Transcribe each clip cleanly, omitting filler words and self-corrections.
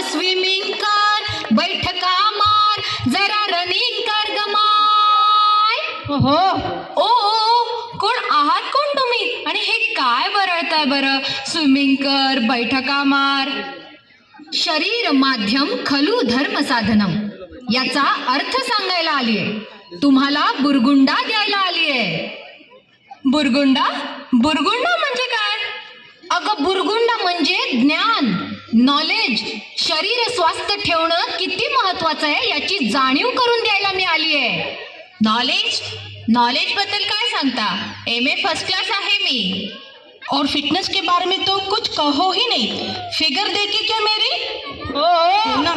Swimming कर, बैठका मार, जरा रनिंग कर गमाय. हो ओ कोण आहात कोण तुम्ही आणि हे काय बरळताय बरं? स्विमिंग कर, बैठका मार. शरीर माध्यम खलु धर्म साधनम याचा अर्थ सांगायला आलीये. तुम्हाला बुरगुंडा द्यायला आलीये. बुरगुंडा? बुरगुंडा म्हणजे काय? अगं बुरगुंडा म्हणजे ज्ञान, नॉलेज. शरीर स्वास्थ्य ठेवणं किती महत्वाचं आहे याची जाणीव करून द्यायला मी आली आहे. नॉलेज? नॉलेज बद्दल काय सांगता? MA फर्स्ट क्लास आहे मी. और फिटनेस के बारे में तो कुछ कहो ही नहीं. फिगर देखी क्या मेरी? हो ना.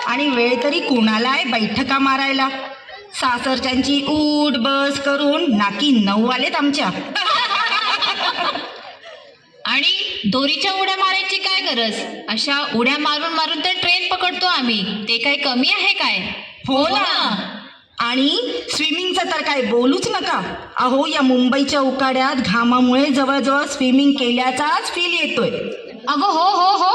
आणि वेळ तरी कोणाला आहे बैठका मारायला? सासरच्यांची उठ बस करून नाकी 9 आलेत आमच्या. आणि दोरीच्या उड्या मारायची काय गरज? अशा उड्या मारून मारून तर ट्रेन पकडतो आम्ही. ते काय कमी आहे काय? हो ना. आणि स्विमिंगचं तर काय बोलूच नका. अहो या मुंबईच्या उकाड्यात घामामुळे जवळजवळ स्विमिंग केल्याचाच फील येतोय. अगं हो हो हो,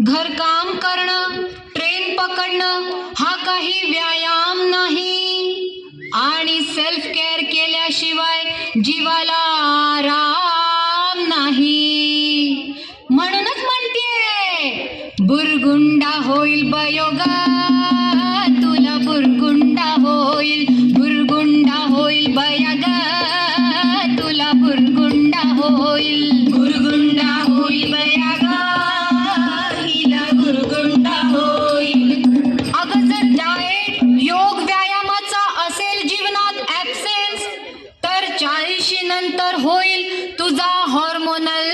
घरकाम करणं, ट्रेन पकडणं हा काही व्यायाम नाही. आणि सेल्फ केअर केल्याशिवाय जीवाला आराम नाही. म्हणूनच म्हणतेय बुरगुंडा होईल बयोगा, तुला बुरगुंडा होईल, बुरगुंडा होईल बयागा, तुला बुरगुंडा होईल, बुरगुंडा होईल बयागा, हिला बुरगुंडा होईल. अगं जर डाएट योग व्यायामाचा असेल जीवनात ॲब्सेन्स तर 40 नंतर होईल तुझा हॉर्मोनल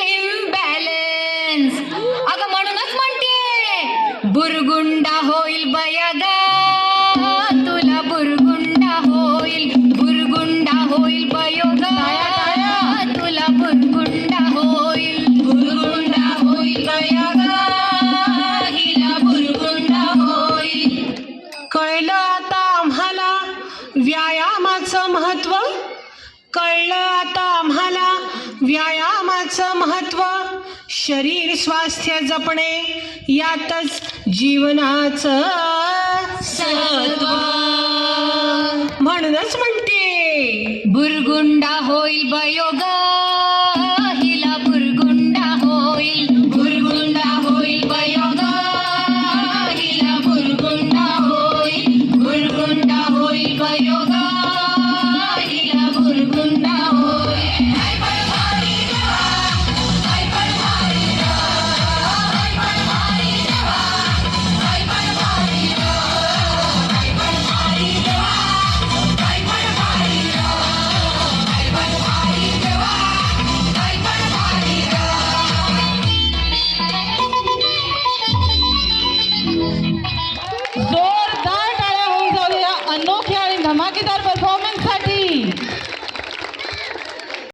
इम्बॅलन्स. अगं म्हणूनच म्हणते बुरगुंडा होईल बयागा, तुला बुरगुंडा होईल, बुरगुंडा होईल बयोगा, तुला बुरगुंडा होईल, बुरगुंडा होईल बयागा, हिला बुरगुंडा होईल. कळलं आता आम्हाला व्यायामाचं महत्त्व. कळलं आता आम्हाला व्यायामाचं महत्त्व. शरीर स्वास्थ्य जपणे यातच जीवनाचं सत्व. म्हणूनच म्हणते बुरगुंडा होईल बयोगा,